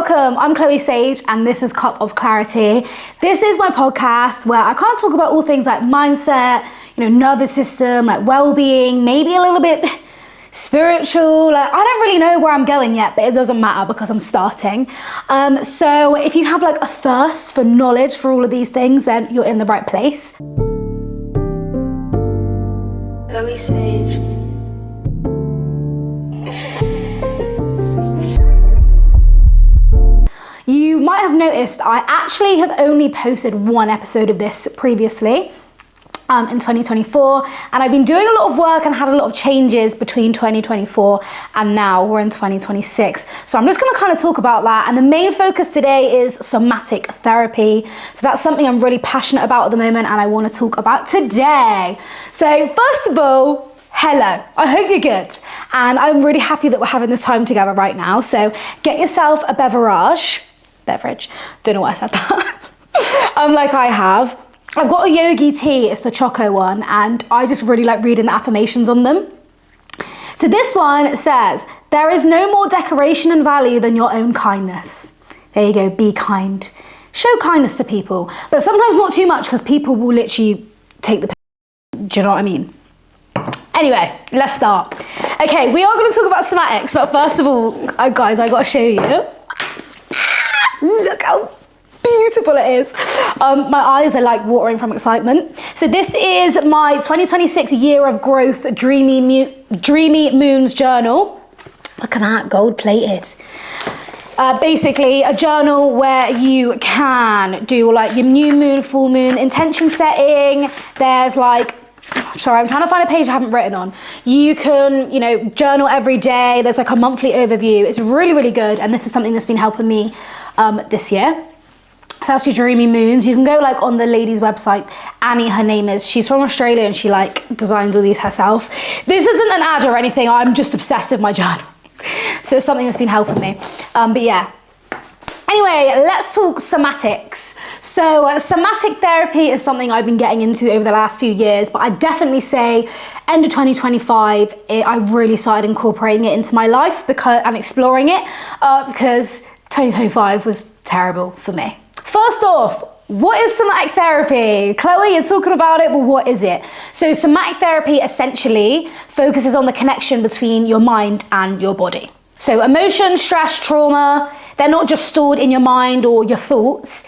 welcome. I'm Chloe Sage and this is Cup of Clarity. This is my podcast where I kind of talk about all things like mindset, nervous system, like well-being, maybe a little bit spiritual. Like, I don't really know where I'm going yet, but it doesn't matter because I'm starting. So if you have like a thirst for knowledge for all of these things, then you're in the right place. Chloe Sage. You might have noticed I actually have only posted one episode of this previously in 2024, and I've been doing a lot of work and had a lot of changes between 2024 and now we're in 2026. So I'm just going to kind of talk about that, and the main focus today is somatic therapy. So that's something I'm really passionate about at the moment and I want to talk about today. So first of all, hello, I hope you're good. And I'm really happy that we're having this time together right now. So get yourself a beverage, don't know why I said that, like I have. I've got a yogi tea, it's the choco one, and I just really like reading the affirmations on them. So this one says, there is no more decoration and value than your own kindness. There you go, be kind. Show kindness to people, but sometimes not too much because people will literally take the piss. Do you know what I mean? Anyway, let's start. Okay, we are going to talk about somatics, but first of all, guys, I got to show you. Look how beautiful it is. My eyes are like watering from excitement. So this is my 2026 Year of Growth Dreamy Moons journal. Look at that, gold plated. Basically a journal where you can do like your new moon, full moon, intention setting. There's like, sorry, I'm trying to find a page I haven't written on. You can, journal every day. There's like a monthly overview. It's really, really good. And this is something that's been helping me this year. So that's your dreamy moons. You can go like on the lady's website, Annie, her name is. She's from Australia and she like designs all these herself. This isn't an ad or anything. I'm just obsessed with my journal. So it's something that's been helping me. But yeah. Anyway, let's talk somatics. So somatic therapy is something I've been getting into over the last few years, but I definitely say end of 2025, I really started incorporating it into my life and exploring it because 2025 was terrible for me. First off, what is somatic therapy? Chloe, you're talking about it, but what is it? So somatic therapy essentially focuses on the connection between your mind and your body. So emotion, stress, trauma, they're not just stored in your mind or your thoughts.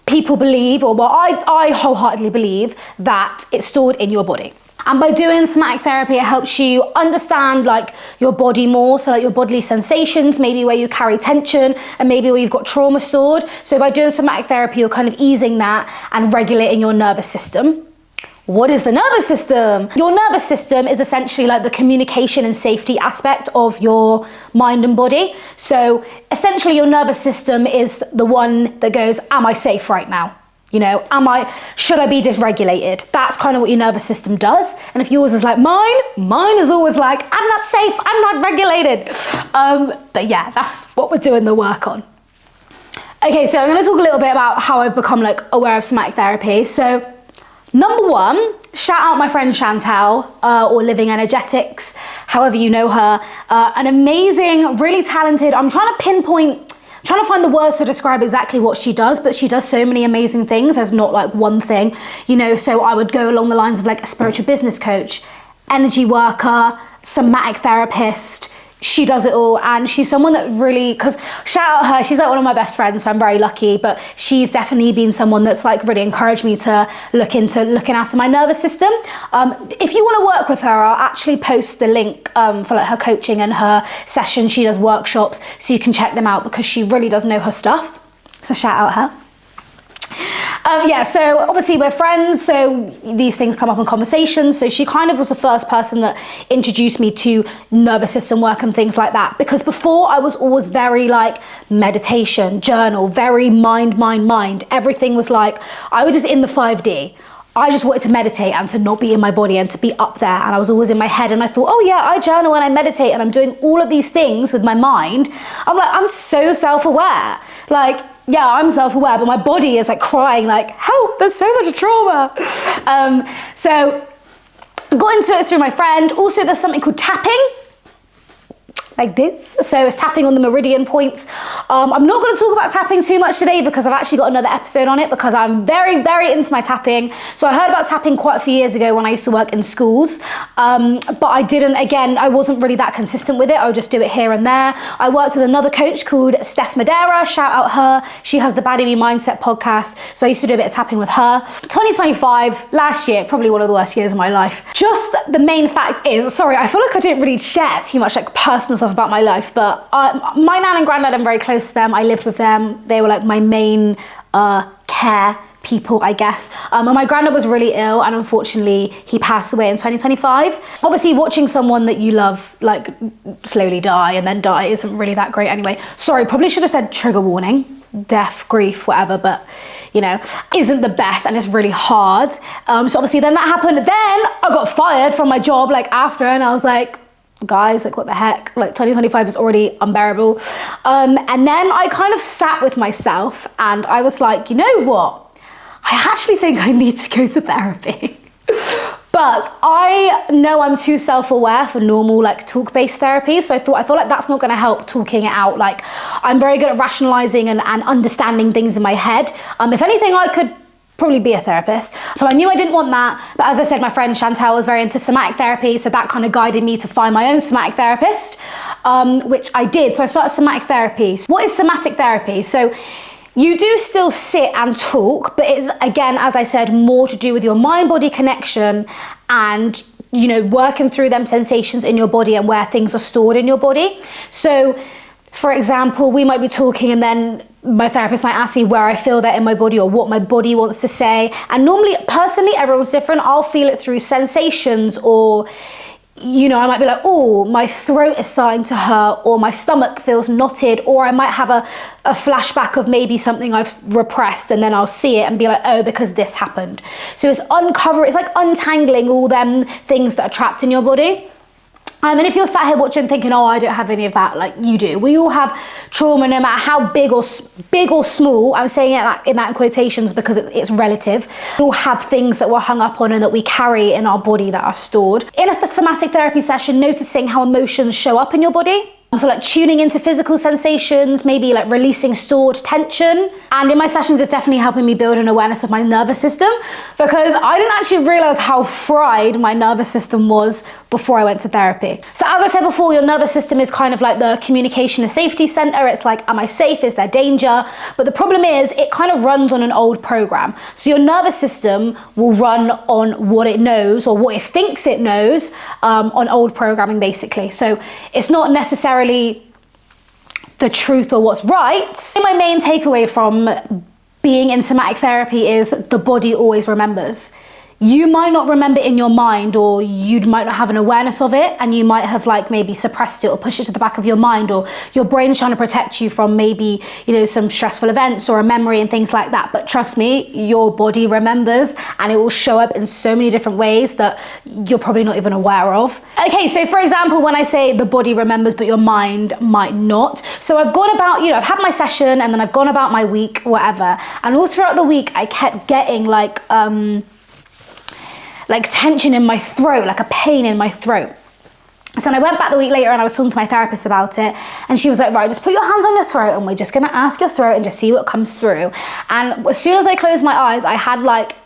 People believe, I wholeheartedly believe that it's stored in your body. And by doing somatic therapy, it helps you understand like your body more, so like your bodily sensations, maybe where you carry tension and maybe where you've got trauma stored. So by doing somatic therapy, you're kind of easing that and regulating your nervous system. What is the nervous system? Your nervous system is essentially like the communication and safety aspect of your mind and body. So essentially your nervous system is the one that goes, am I safe right now? Should I be dysregulated? That's kind of what your nervous system does. And if yours is like mine is always like, I'm not safe, I'm not regulated. But yeah, that's what we're doing the work on. Okay, so I'm gonna talk a little bit about how I've become like aware of somatic therapy. So number one, shout out my friend Chantel, or Living Energetics, however you know her. An amazing, really talented, I'm trying to find the words to describe exactly what she does, but she does so many amazing things. There's not like one thing, so I would go along the lines of like a spiritual business coach, energy worker, somatic therapist. She does it all, and she's someone that really, because shout out her, she's like one of my best friends, so I'm very lucky, but she's definitely been someone that's like really encouraged me to look into looking after my nervous system. If you want to work with her, I'll actually post the link for like her coaching and her session. She does workshops, so you can check them out because she really does know her stuff. So shout out her. So obviously we're friends, so these things come up in conversations. So she kind of was the first person that introduced me to nervous system work and things like that. Because before I was always very like meditation, journal, very mind. Everything was like, I was just in the 5D. I just wanted to meditate and to not be in my body and to be up there. And I was always in my head and I thought, oh yeah, I journal and I meditate and I'm doing all of these things with my mind. I'm like, I'm so self-aware. Like, yeah, I'm self-aware, but my body is like crying like, help, there's so much trauma. So I got into it through my friend. Also, there's something called tapping. like this. So it's tapping on the meridian points. I'm not going to talk about tapping too much today because I've actually got another episode on it because I'm very, very into my tapping. So I heard about tapping quite a few years ago when I used to work in schools, but I wasn't really that consistent with it. I would just do it here and there. I worked with another coach called Steph Madeira, shout out her. She has the Body Mindset podcast. So I used to do a bit of tapping with her. 2025, last year, probably one of the worst years of my life. Just the main fact is, sorry, I feel like I don't really share too much like personal stuff about my life, but my nan and granddad, I'm very close to them. I lived with them. They were like my main care people, I guess. And my granddad was really ill, and unfortunately he passed away in 2025. Obviously watching someone that you love like slowly die and then die isn't really that great anyway. Sorry, probably should have said trigger warning, death, grief, whatever, but you know, isn't the best, and it's really hard. So obviously then that happened. Then I got fired from my job like after, and I was like, guys, like what the heck, like 2025 is already unbearable. And then I kind of sat with myself and I was like, you know what, I actually think I need to go to therapy. But I know I'm too self-aware for normal like talk-based therapy, so I feel like that's not going to help talking it out. Like, I'm very good at rationalizing and understanding things in my head. If anything, I could probably be a therapist. So I knew I didn't want that. But as I said, my friend Chantel was very into somatic therapy, so that kind of guided me to find my own somatic therapist, which I did. So I started somatic therapy. What is somatic therapy? So you do still sit and talk, but it's, again, as I said, more to do with your mind-body connection and, you know, working through them sensations in your body and where things are stored in your body. So, for example, we might be talking and then my therapist might ask me where I feel that in my body or what my body wants to say. And normally, personally, everyone's different. I'll feel it through sensations, or, you know, I might be like, oh, my throat is starting to hurt, or my stomach feels knotted, or I might have a flashback of maybe something I've repressed, and then I'll see it and be like, oh, because this happened. So it's like untangling all them things that are trapped in your body. And if you're sat here watching thinking, oh, I don't have any of that, like you do. We all have trauma, no matter how big or small. I'm saying it in quotations because it's relative. We all have things that we're hung up on and that we carry in our body that are stored. In a somatic therapy session, noticing how emotions show up in your body. So like tuning into physical sensations, maybe like releasing stored tension. And in my sessions, it's definitely helping me build an awareness of my nervous system, because I didn't actually realize how fried my nervous system was before I went to therapy. So as I said before, your nervous system is kind of like the communication and safety center. It's like, am I safe? Is there danger? But the problem is it kind of runs on an old program. So your nervous system will run on what it knows or what it thinks it knows, on old programming basically. So it's not necessarily the truth or what's right. My main takeaway from being in somatic therapy is that the body always remembers. You might not remember in your mind, or you might not have an awareness of it, and you might have like maybe suppressed it or pushed it to the back of your mind, or your brain's trying to protect you from maybe, you know, some stressful events or a memory and things like that. But trust me, your body remembers, and it will show up in so many different ways that you're probably not even aware of. Okay, so for example, when I say the body remembers but your mind might not. So I've gone about, you know, I've had my session and then I've gone about my week, whatever. And all throughout the week, I kept getting like tension in my throat, like a pain in my throat. So then I went back the week later and I was talking to my therapist about it, and she was like, right, just put your hands on your throat and we're just gonna ask your throat and just see what comes through. And as soon as I closed my eyes, I had like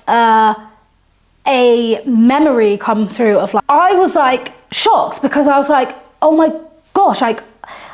a memory come through of like, I was like shocked because I was like, oh my gosh, like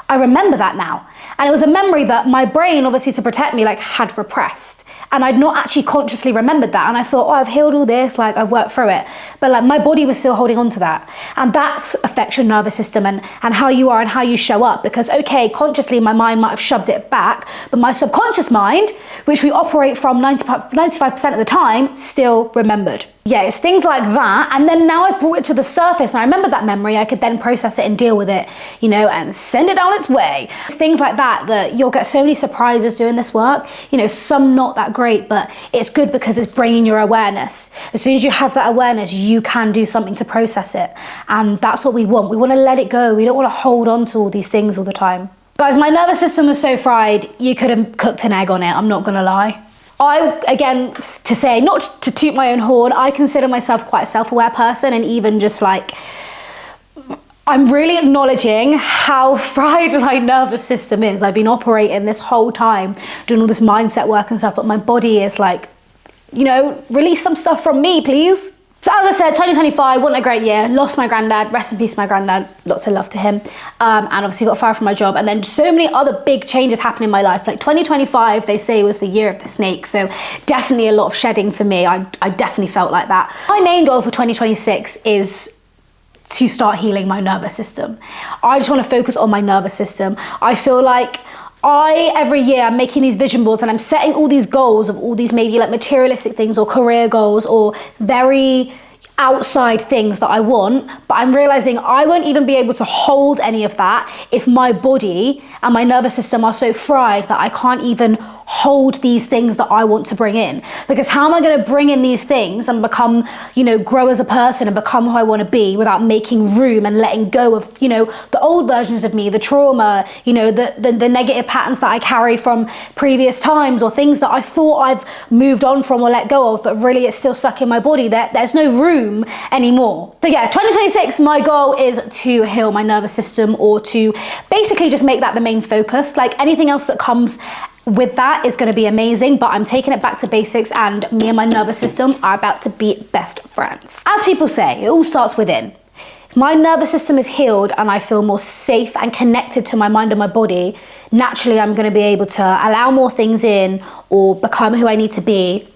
I remember that now. And it was a memory that my brain, obviously to protect me, like had repressed. And I'd not actually consciously remembered that. And I thought, oh, I've healed all this, like I've worked through it. But like my body was still holding on to that. And that affects your nervous system and how you are and how you show up. Because okay, consciously my mind might have shoved it back, but my subconscious mind, which we operate from 95% of the time, still remembered. Yeah, it's things like that. And then now I've brought it to the surface and I remember that memory, I could then process it and deal with it, you know, and send it on its way. It's things like that you'll get so many surprises doing this work. You know, some not that great, but it's good because it's bringing your awareness. As soon as you have that awareness, you can do something to process it. And that's what we want. We want to let it go. We don't want to hold on to all these things all the time. Guys, my nervous system was so fried, you could have cooked an egg on it. I'm not going to lie. Again, to say, not to toot my own horn, I consider myself quite a self-aware person, and even just like, I'm really acknowledging how fried my nervous system is. I've been operating this whole time, doing all this mindset work and stuff, but my body is like, you know, release some stuff from me, please. So as I said, 2025 wasn't a great year. Lost my granddad, rest in peace my granddad, lots of love to him. And obviously got fired from my job. And then so many other big changes happened in my life. Like 2025, they say, was the year of the snake. So definitely a lot of shedding for me. I definitely felt like that. My main goal for 2026 is to start healing my nervous system. I just want to focus on my nervous system. I feel like every year I'm making these vision boards and I'm setting all these goals of all these maybe like materialistic things or career goals or very outside things that I want, but I'm realizing I won't even be able to hold any of that if my body and my nervous system are so fried that I can't even hold these things that I want to bring in. Because how am I going to bring in these things and become, you know, grow as a person and become who I want to be without making room and letting go of, you know, the old versions of me, the trauma, you know, the negative patterns that I carry from previous times or things that I thought I've moved on from or let go of, but really it's still stuck in my body. There's no room anymore. So yeah, 2026, my goal is to heal my nervous system, or to basically just make that the main focus. Like anything else that comes with that is going to be amazing, but I'm taking it back to basics, and me and my nervous system are about to be best friends. As people say, it all starts within. If my nervous system is healed and I feel more safe and connected to my mind and my body, naturally I'm going to be able to allow more things in or become who I need to be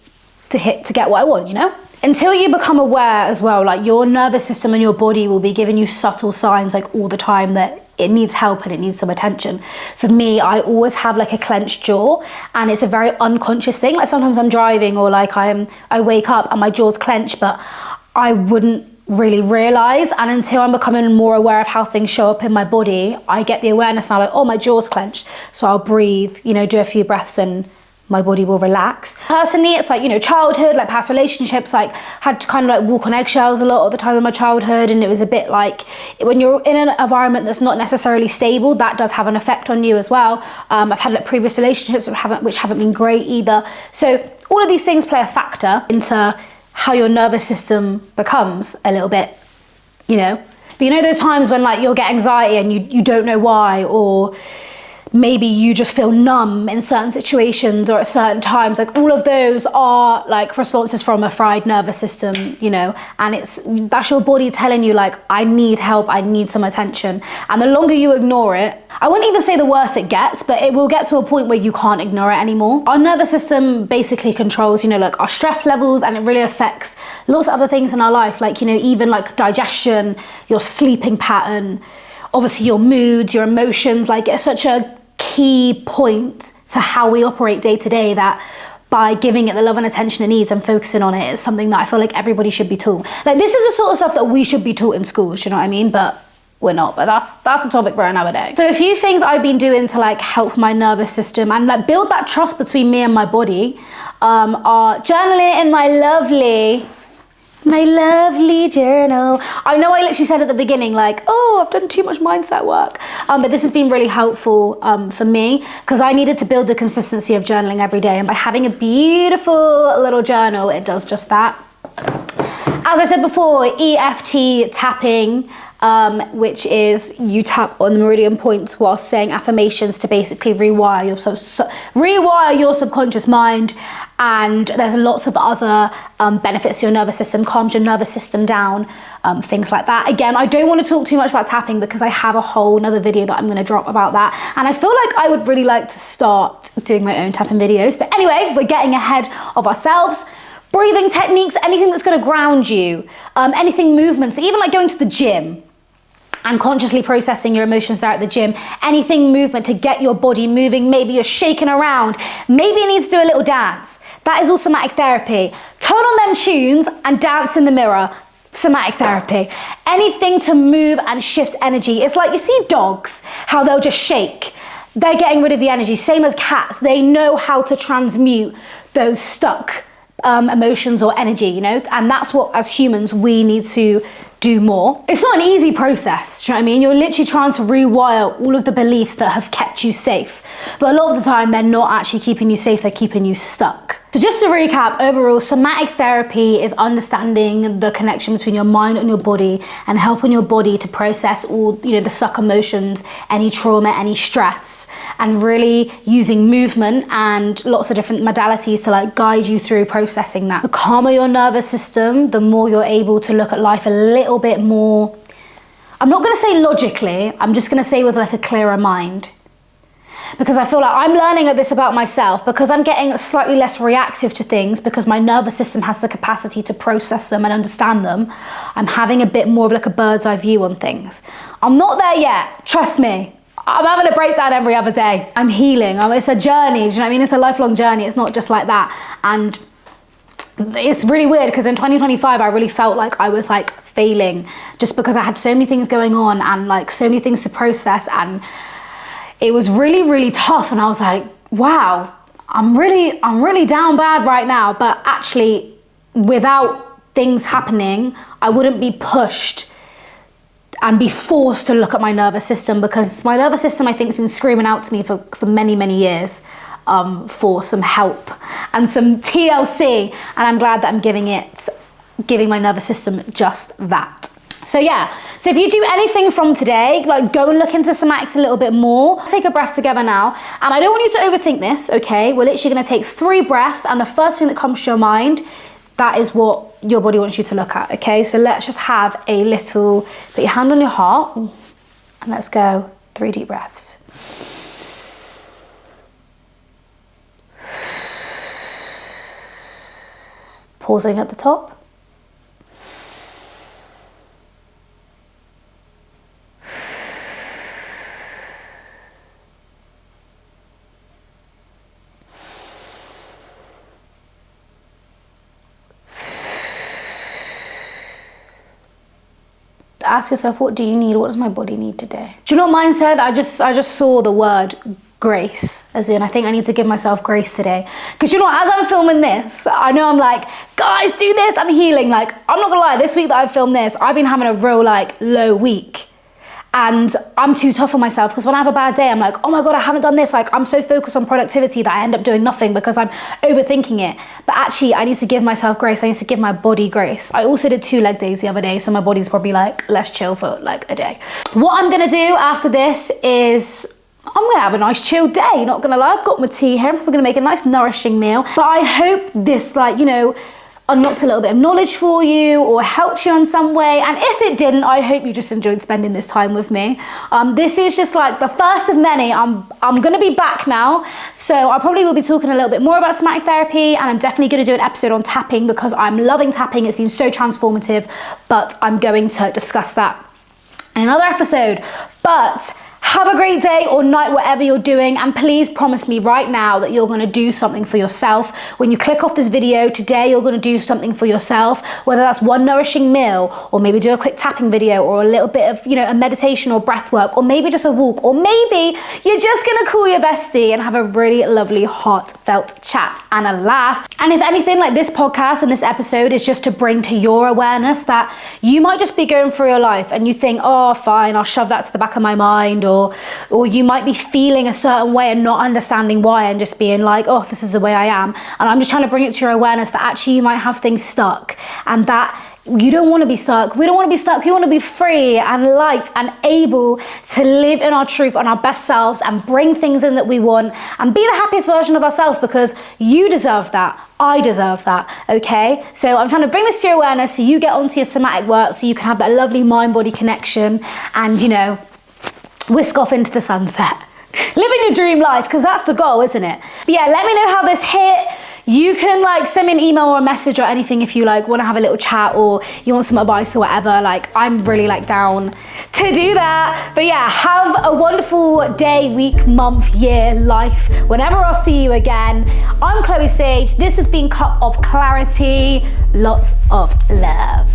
to get what I want, you know? Until you become aware as well, like your nervous system and your body will be giving you subtle signs like all the time that it needs help and it needs some attention. For me, I always have like a clenched jaw, and it's a very unconscious thing. Like sometimes I'm driving or like I wake up and my jaw's clenched, but I wouldn't really realize. And until I'm becoming more aware of how things show up in my body, I get the awareness now like, oh, my jaw's clenched. So I'll breathe, you know, do a few breaths and my body will relax. Personally, it's like, you know, childhood, like past relationships, like had to kind of like walk on eggshells a lot of the time in my childhood. And it was a bit like when you're in an environment that's not necessarily stable, that does have an effect on you as well. I've had like previous relationships which haven't been great either. So all of these things play a factor into how your nervous system becomes a little bit, you know. But you know those times when like you'll get anxiety and you don't know why, or maybe you just feel numb in certain situations or at certain times, like all of those are like responses from a fried nervous system, you know, and that's your body telling you like, I need help, I need some attention. And the longer you ignore it, I wouldn't even say the worse it gets, but it will get to a point where you can't ignore it anymore. Our nervous system basically controls, you know, like our stress levels, and it really affects lots of other things in our life, like, you know, even like digestion, your sleeping pattern, obviously your moods, your emotions. Like it's such a key point to how we operate day to day that by giving it the love and attention it needs and focusing on it is something that I feel like everybody should be taught. Like this is the sort of stuff that we should be taught in schools, you know what I mean? But we're not, but that's a topic for another day. So a few things I've been doing to like help my nervous system and like build that trust between me and my body are journaling in my lovely journal. I know I literally said at the beginning like, oh, I've done too much mindset work, but this has been really helpful for me because I needed to build the consistency of journaling every day, and by having a beautiful little journal, it does just that. As I said before, EFT tapping, which is you tap on the meridian points while saying affirmations to basically rewire your subconscious mind. And there's lots of other benefits to your nervous system, calms your nervous system down, things like that. Again, I don't want to talk too much about tapping because I have a whole another video that I'm going to drop about that. And I feel like I would really like to start doing my own tapping videos. But anyway, we're getting ahead of ourselves. Breathing techniques, anything that's going to ground you, anything movements, even like going to the gym and consciously processing your emotions there at the gym, anything movement to get your body moving. Maybe you're shaking around, maybe you need to do a little dance. That is all somatic therapy. Turn on them tunes and dance in the mirror. Somatic therapy. Anything to move and shift energy. It's like you see dogs, how they'll just shake. They're getting rid of the energy. Same as cats. They know how to transmute those stuck emotions or energy, you know, and that's what as humans we need to do more. It's not an easy process, do you know what I mean? You're literally trying to rewire all of the beliefs that have kept you safe, but a lot of the time they're not actually keeping you safe, they're keeping you stuck. So just to recap, overall, somatic therapy is understanding the connection between your mind and your body and helping your body to process all, the suck emotions, any trauma, any stress, and really using movement and lots of different modalities to like guide you through processing that. The calmer your nervous system, the more you're able to look at life a little bit more, I'm not gonna say logically, I'm just gonna say with like a clearer mind. Because I feel like I'm learning at this about myself, because I'm getting slightly less reactive to things, because my nervous system has the capacity to process them and understand them. I'm having a bit more of like a bird's eye view on things. I'm not there yet, trust me. I'm having a breakdown every other day. I'm healing, it's a journey, do you know what I mean? It's a lifelong journey, it's not just like that. And it's really weird because in 2025, I really felt like I was like failing just because I had so many things going on and like so many things to process, and it was really, really tough. And I was like, wow, I'm really down bad right now. But actually, without things happening, I wouldn't be pushed and be forced to look at my nervous system, because my nervous system, I think, has been screaming out to me for many, many years for some help and some TLC. And I'm glad that I'm giving my nervous system just that. So yeah, so if you do anything from today, like go and look into somatics a little bit more. Take a breath together now. And I don't want you to overthink this, okay? We're literally gonna take 3 breaths, and the first thing that comes to your mind, that is what your body wants you to look at, okay? So let's just have a little, put your hand on your heart, and let's go 3 deep breaths. Pausing at the top. Ask yourself, what do you need? What does my body need today? Do you know what mine said? I just saw the word grace, as in I think I need to give myself grace today. Because you know what, as I'm filming this, I know I'm like, guys, do this, I'm healing. Like, I'm not gonna lie, this week that I've filmed this, I've been having a real like low week. And I'm too tough on myself, because when I have a bad day, I'm like, oh my God, I haven't done this. Like, I'm so focused on productivity that I end up doing nothing because I'm overthinking it. But actually, I need to give myself grace. I need to give my body grace. I also did 2 leg days the other day, so my body's probably like, let's chill for like a day. What I'm gonna do after this is, I'm gonna have a nice chill day, not gonna lie. I've got my tea here. We're gonna make a nice nourishing meal. But I hope this, like, unlocked a little bit of knowledge for you or helped you in some way. And if it didn't, I hope you just enjoyed spending this time with me. This is just like the first of many. I'm gonna be back now. So I probably will be talking a little bit more about somatic therapy, and I'm definitely gonna do an episode on tapping, because I'm loving tapping. It's been so transformative, but I'm going to discuss that in another episode. But have a great day or night, whatever you're doing, and please promise me right now that you're gonna do something for yourself. When you click off this video today, you're gonna do something for yourself, whether that's one nourishing meal, or maybe do a quick tapping video, or a little bit of, a meditation or breath work, or maybe just a walk, or maybe you're just gonna call your bestie and have a really lovely, heartfelt chat and a laugh. And if anything, like this podcast and this episode is just to bring to your awareness that you might just be going through your life and you think, oh, fine, I'll shove that to the back of my mind, or you might be feeling a certain way and not understanding why, and just being like, oh, this is the way I am. And I'm just trying to bring it to your awareness that actually you might have things stuck, and that you don't want to be stuck. We don't want to be stuck. We want to be free and light and able to live in our truth and our best selves and bring things in that we want and be the happiest version of ourselves, because you deserve that. I deserve that, okay? So I'm trying to bring this to your awareness so you get onto your somatic work, so you can have that lovely mind-body connection and, whisk off into the sunset. Living your dream life, because that's the goal, isn't it? But yeah, let me know how this hit. You can send me an email or a message or anything if you want to have a little chat, or you want some advice or whatever. I'm really down to do that. But yeah, have a wonderful day, week, month, year, life, whenever I'll see you again. I'm Chloe Sage. This has been Cup of Clarity. Lots of love.